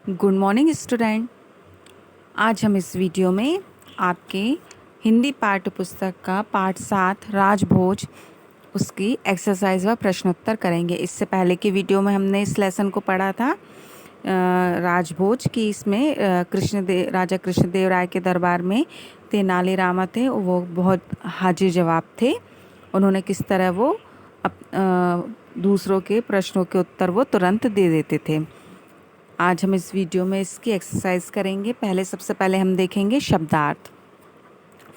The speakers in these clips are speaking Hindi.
Good morning student. आज हम इस वीडियो में आपके हिंदी पाठ्य पुस्तक का पाठ 7 राजभोज उसकी एक्सरसाइज व प्रश्नोत्तर करेंगे। इससे पहले की वीडियो में हमने इस लेसन को पढ़ा था राजभोज की। इसमें राजा कृष्णदेव राय के दरबार में तेनालीरामा थे, वो बहुत हाजिर जवाब थे। उन्होंने किस तरह वो दूसरों के प्रश्नों के उत्तर वो तुरंत दे देते थे। आज हम इस वीडियो में इसकी एक्सरसाइज करेंगे। सबसे पहले हम देखेंगे शब्दार्थ।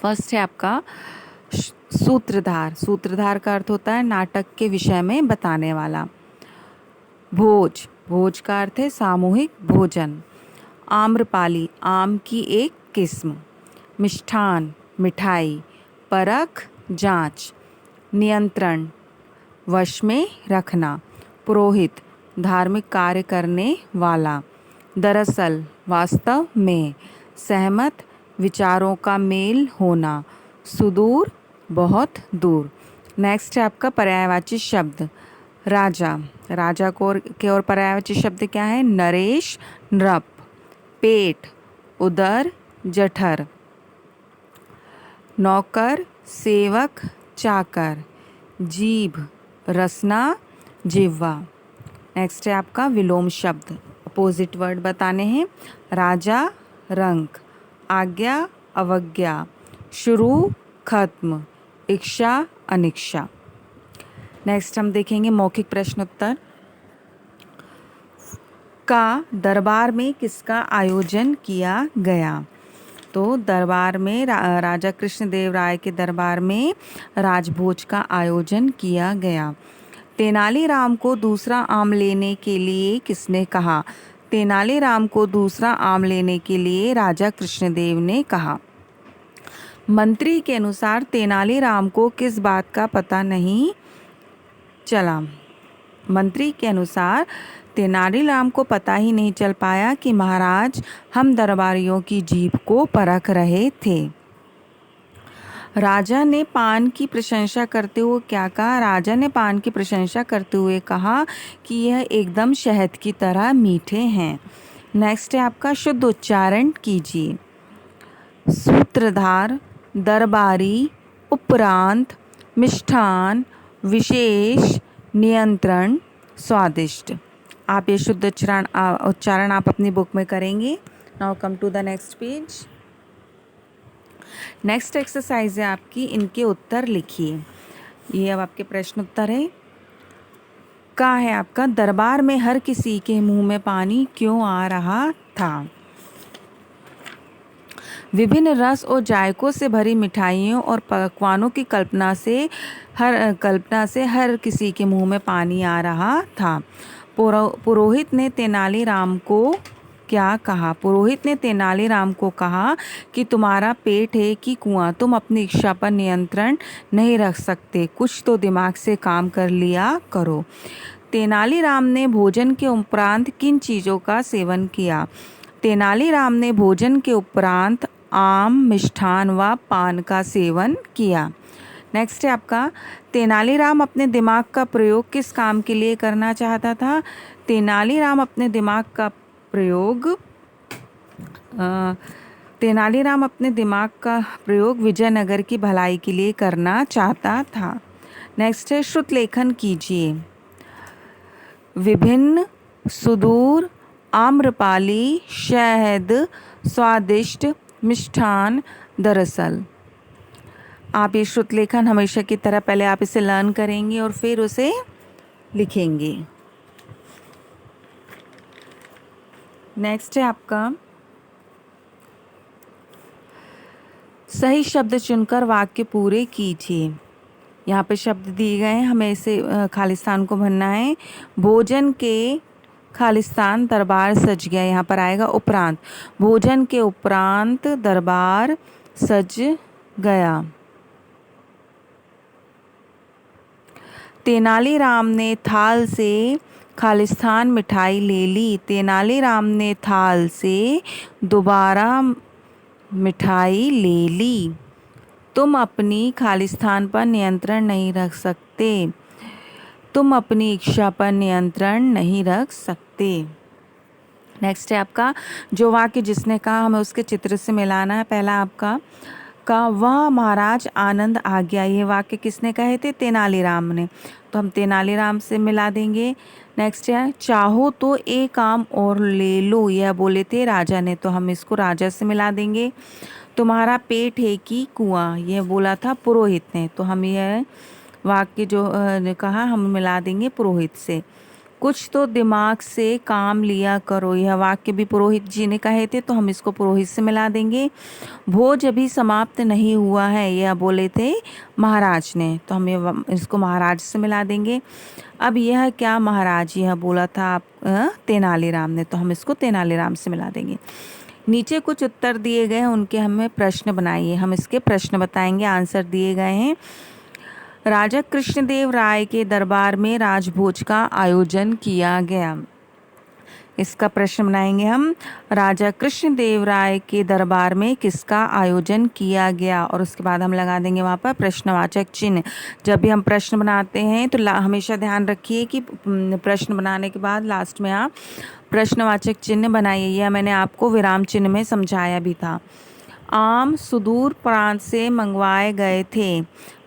फर्स्ट है आपका सूत्रधार। सूत्रधार का अर्थ होता है नाटक के विषय में बताने वाला। भोज, भोज का अर्थ है सामूहिक भोजन। आम्रपाली, आम की एक किस्म। मिष्ठान, मिठाई। परख, जांच। नियंत्रण, वश में रखना। पुरोहित, धार्मिक कार्य करने वाला। दरअसल, वास्तव में। सहमत, विचारों का मेल होना। सुदूर, बहुत दूर। नेक्स्ट है आपका पर्यायवाची शब्द। राजा, राजा के और पर्यायवाची शब्द क्या है? नरेश, नृप। पेट, उदर, जठर। नौकर, सेवक, चाकर। जीभ, रसना, जिह्वा। नेक्स्ट है आपका विलोम शब्द। अपोजिट वर्ड बताने हैं। राजा, रंक। आज्ञा, अवज्ञा। शुरू, खत्म। इच्छा, अनिच्छा। नेक्स्ट हम देखेंगे मौखिक प्रश्नोत्तर। का दरबार में किसका आयोजन किया गया? तो दरबार में राजा कृष्णदेव राय के दरबार में राजभोज का आयोजन किया गया। तेनालीराम को दूसरा आम लेने के लिए किसने कहा? तेनालीराम को दूसरा आम लेने के लिए राजा कृष्णदेव ने कहा। मंत्री के अनुसार तेनालीराम को किस बात का पता नहीं चला? मंत्री के अनुसार तेनालीराम को पता ही नहीं चल पाया कि महाराज हम दरबारियों की जीभ को परख रहे थे। राजा ने पान की प्रशंसा करते हुए क्या कहा? राजा ने पान की प्रशंसा करते हुए कहा कि यह एकदम शहद की तरह मीठे हैं। नेक्स्ट है आपका शुद्ध उच्चारण कीजिए। सूत्रधार, दरबारी, उपरांत, मिष्ठान, विशेष, नियंत्रण, स्वादिष्ट। आप ये शुद्ध उच्चारण आप अपनी बुक में करेंगे। Now come to the next page. Next exercise है आपकी, इनके उत्तर लिखिए। ये अब आपके प्रश्न उत्तर है। का है आपका दरबार में हर किसी के मुंह में पानी क्यों आ रहा था? विभिन्न रस और जायकों से भरी मिठाइयों और पकवानों की कल्पना से हर किसी के मुंह में पानी आ रहा था। पुरोहित ने तेनालीराम को क्या कहा? पुरोहित ने तेनालीराम को कहा कि तुम्हारा पेट है कि कुआं, तुम अपनी इच्छा पर नियंत्रण नहीं रख सकते, कुछ तो दिमाग से काम कर लिया करो। तेनालीराम ने भोजन के उपरांत किन चीज़ों का सेवन किया? तेनालीराम ने भोजन के उपरांत आम, मिष्ठान व पान का सेवन किया। नेक्स्ट है आपका तेनालीराम अपने दिमाग का प्रयोग किस काम के लिए करना चाहता था? तेनालीराम अपने दिमाग का प्रयोग विजयनगर की भलाई के लिए करना चाहता था। नेक्स्ट है श्रुत लेखन कीजिए। विभिन्न, सुदूर, आम्रपाली, शहद, स्वादिष्ट, मिष्ठान, दरअसल। आप ये श्रुत लेखन हमेशा की तरह पहले आप इसे लर्न करेंगे और फिर उसे लिखेंगे। नेक्स्ट है आपका सही शब्द चुनकर वाक्य पूरे कीजिए। यहाँ पे शब्द दिए गए हैं, हमें इसे खालिस्तान को भरना है। भोजन के खालिस्तान दरबार सज गया, यहाँ पर आएगा उपरांत। भोजन के उपरांत दरबार सज गया। तेनालीराम ने थाल से खालिस्तान मिठाई ले ली। तेनालीराम ने थाल से दोबारा मिठाई ले ली। तुम अपनी खालिस्तान पर नियंत्रण नहीं रख सकते। तुम अपनी इच्छा पर नियंत्रण नहीं रख सकते। नेक्स्ट है आपका जो वाक्य जिसने कहा हमें उसके चित्र से मिलाना है। पहला आपका का वह महाराज आनंद आ गया, ये वाक्य किसने कहे थे? तेनालीराम ने, तो हम तेनालीराम से मिला देंगे। नेक्स्ट है चाहो तो एक काम और ले लो, यह बोले थे राजा ने, तो हम इसको राजा से मिला देंगे। तुम्हारा पेट है कि कुआं, यह बोला था पुरोहित ने, तो हम यह वाक्य जो कहा हम मिला देंगे पुरोहित से। कुछ तो दिमाग से काम लिया करो, यह वाक्य भी पुरोहित जी ने कहे थे, तो हम इसको पुरोहित से मिला देंगे। भोज अभी समाप्त नहीं हुआ है, यह बोले थे महाराज ने, तो हम इसको महाराज से मिला देंगे। अब यह क्या महाराज, यह बोला था तेनालीराम ने, तो हम इसको तेनालीराम से मिला देंगे। नीचे कुछ उत्तर दिए गए हैं, उनके हमें प्रश्न बनाइए, हम इसके प्रश्न बताएंगे। आंसर दिए गए हैं। राजा कृष्णदेव राय के दरबार में राजभोज का आयोजन किया गया, इसका प्रश्न बनाएंगे हम। राजा कृष्णदेव राय के दरबार में किसका आयोजन किया गया, और उसके बाद हम लगा देंगे वहाँ पर प्रश्नवाचक चिन्ह। जब भी हम प्रश्न बनाते हैं तो हमेशा ध्यान रखिए कि प्रश्न बनाने के बाद लास्ट में आप प्रश्नवाचक चिन्ह बनाइए। यह मैंने आपको विराम चिन्ह में समझाया भी था। आम सुदूर प्रांत से मंगवाए गए थे,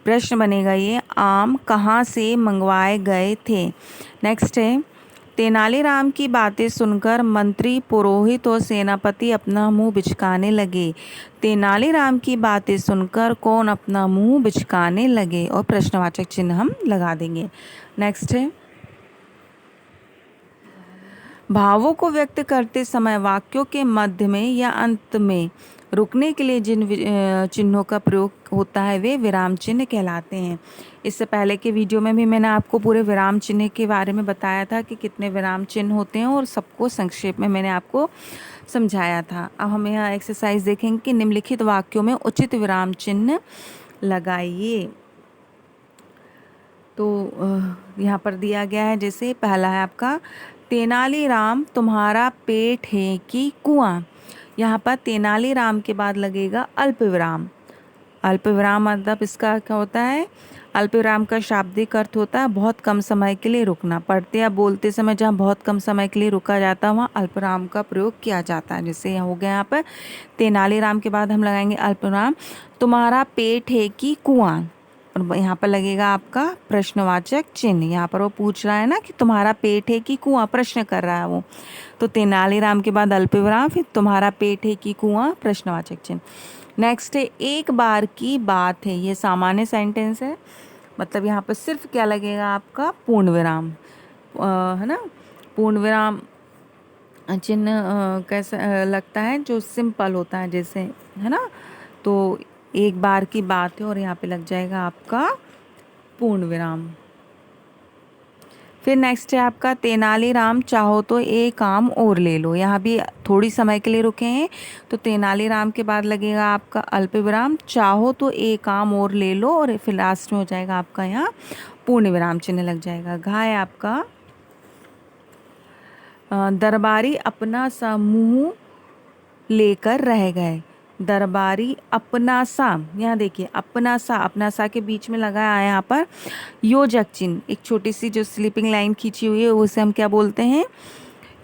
प्रश्न बनेगा ये आम कहाँ से मंगवाए गए थे। नेक्स्ट है तेनालीराम की बातें सुनकर मंत्री पुरोहित और सेनापति अपना मुंह बिचकाने लगे, तेनालीराम की बातें सुनकर कौन अपना मुंह बिचकाने लगे, और प्रश्नवाचक चिन्ह हम लगा देंगे। नेक्स्ट है भावों को व्यक्त करते समय वाक्यों के मध्य में या अंत में रुकने के लिए जिन चिन्हों का प्रयोग होता है वे विराम चिन्ह कहलाते हैं। इससे पहले के वीडियो में भी मैंने आपको पूरे विराम चिन्ह के बारे में बताया था कि कितने विराम चिन्ह होते हैं, और सबको संक्षेप में मैंने आपको समझाया था। अब हम यहाँ एक्सरसाइज देखेंगे कि निम्नलिखित वाक्यों में उचित विराम चिन्ह लगाइए। तो यहाँ पर दिया गया है, जैसे पहला है आपका तेनालीराम तुम्हारा पेट है कि कुआं, यहाँ पर तेनालीराम के बाद लगेगा अल्पविराम। अल्पविराम मतलब इसका क्या होता है? अल्पविराम का शाब्दिक अर्थ होता है बहुत कम समय के लिए रुकना। पढ़ते या बोलते समय जहाँ बहुत कम समय के लिए रुका जाता है वहाँ अल्पविराम का प्रयोग किया जाता है। जैसे हो गया यहाँ पर तेनालीराम के बाद हम लगाएंगे अल्पविराम तुम्हारा पेट है कि कुआं, और यहाँ पर लगेगा आपका प्रश्नवाचक चिन्ह। यहाँ पर वो पूछ रहा है ना कि तुम्हारा पेट है कि कुआं, प्रश्न कर रहा है वो, तो तेनालीराम के बाद अल्पविराम, फिर तुम्हारा पेट है कि कुआं, प्रश्नवाचक चिन्ह। नेक्स्ट है एक बार की बात है, ये सामान्य सेंटेंस है, मतलब यहाँ पर सिर्फ क्या लगेगा आपका पूर्ण विराम, है ना। पूर्ण विराम चिन्ह कैसा लगता है? जो सिंपल होता है, जैसे, है ना। तो एक बार की बात है और यहाँ पे लग जाएगा आपका पूर्ण विराम। फिर नेक्स्ट है आपका तेनालीराम चाहो तो एक काम और ले लो, यहाँ भी थोड़ी समय के लिए रुके हैं, तो तेनालीराम के बाद लगेगा आपका अल्पविराम, चाहो तो एक काम और ले लो, और फिर लास्ट में हो जाएगा आपका यहाँ पूर्ण विराम चिन्ह लग जाएगा। घा है आपका दरबारी अपना सा मुँह लेकर रह गए, दरबारी अपना सा, यहाँ देखिए अपना सा के बीच में लगा है यहाँ पर योजक चिन्ह, एक छोटी सी जो स्लीपिंग लाइन खींची हुई है उसे हम क्या बोलते हैं?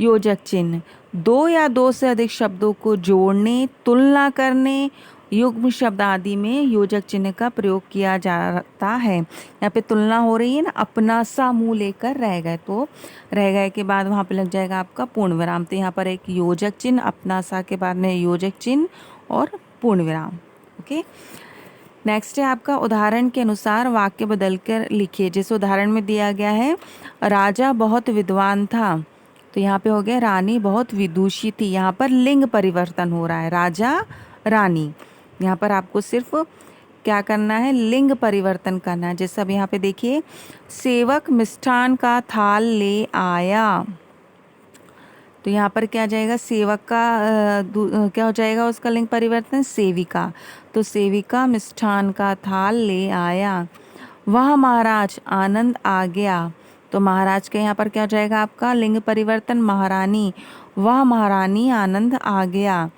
योजक चिन्ह। दो या दो से अधिक शब्दों को जोड़ने, तुलना करने, युग्म शब्द आदि में योजक चिन्ह का प्रयोग किया जाता है। यहाँ पे तुलना हो रही है ना, अपना सा मुंह लेकर रह गए, तो रह गए के बाद वहाँ पे लग जाएगा आपका पूर्ण विराम। तो यहाँ पर एक योजक चिन्ह, अपना सा के बाद में योजक चिन्ह और पूर्ण विराम। ओके, नेक्स्ट है आपका उदाहरण के अनुसार वाक्य बदलकर लिखिए। जैसे उदाहरण में दिया गया है राजा बहुत विद्वान था, तो यहाँ पे हो गया रानी बहुत विदुषी थी। यहाँ पर लिंग परिवर्तन हो रहा है, राजा रानी। यहाँ पर आपको सिर्फ क्या करना है? लिंग परिवर्तन करना है। जैसे अब यहाँ पे देखिए सेवक मिष्ठान का थाल ले आया, तो यहाँ पर क्या जाएगा? सेवक का क्या हो जाएगा उसका लिंग परिवर्तन? सेविका। तो सेविका मिष्ठान का थाल ले आया। वह महाराज आनंद आ गया, तो महाराज के यहाँ पर क्या हो जाएगा आपका लिंग परिवर्तन? महारानी। वह महारानी आनंद आ गया।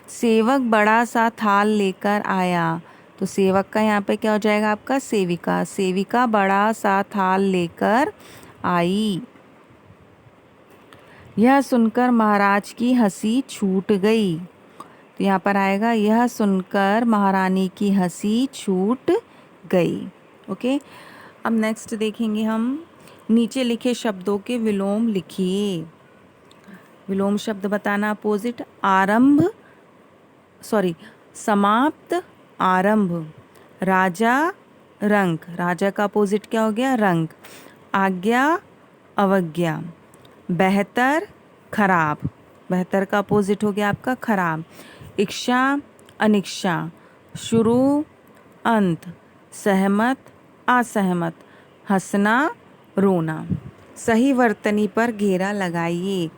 सेवक बड़ा सा थाल लेकर आया, तो सेवक का यहाँ पे क्या हो जाएगा आपका? सेविका। सेविका बड़ा सा थाल लेकर आई। यह सुनकर महाराज की हंसी छूट गई। तो यहाँ पर आएगा यह सुनकर महारानी की हंसी छूट गई। ओके, अब नेक्स्ट देखेंगे हम, नीचे लिखे शब्दों के विलोम लिखिए। विलोम शब्द बताना अपोजिट, आरंभ समाप्त, आरंभ। राजा, रंक, राजा का अपोजिट क्या हो गया, रंक। आज्ञा, अवज्ञा। बेहतर, खराब, बेहतर का अपोजिट हो गया आपका खराब। इच्छा, अनिच्छा। शुरू, अंत। सहमत, असहमत। हंसना, रोना। सही वर्तनी पर घेरा लगाइए।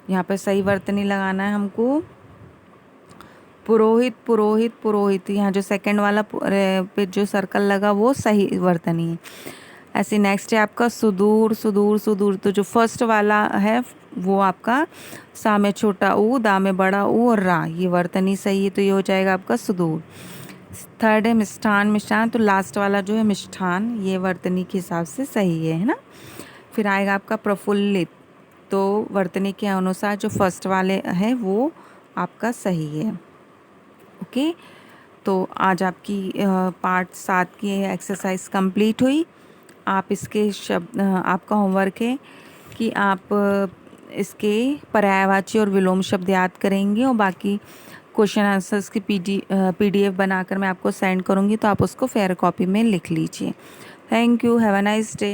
यहाँ पर सही वर्तनी लगाना है हमको, पुरोहित पुरोहित पुरोहित। यहाँ जो सेकंड वाला पे जो सर्कल लगा वो सही वर्तनी है। ऐसे नेक्स्ट है आपका सुदूर सुदूर सुदूर। तो जो फर्स्ट वाला है वो आपका सा में छोटा ऊ, दा में बड़ा ऊ और रा, ये वर्तनी सही है, तो ये हो जाएगा आपका सुदूर। थर्ड है मिष्ठान, मिष्ठान तो लास्ट वाला जो है मिष्ठान, ये वर्तनी के हिसाब से सही है ना। फिर आएगा आपका प्रफुल्लित, तो वर्तनी के अनुसार जो फर्स्ट वाले है वो आपका सही है। ओके, तो आज आपकी पार्ट 7 की एक्सरसाइज कंप्लीट हुई। आप इसके शब्द, आपका होमवर्क है कि आप इसके पर्यायवाची और विलोम शब्द याद करेंगे और बाकी क्वेश्चन आंसर्स की PDF बनाकर मैं आपको सेंड करूँगी, तो आप उसको फेयर कॉपी में लिख लीजिए। Thank you, have a nice day.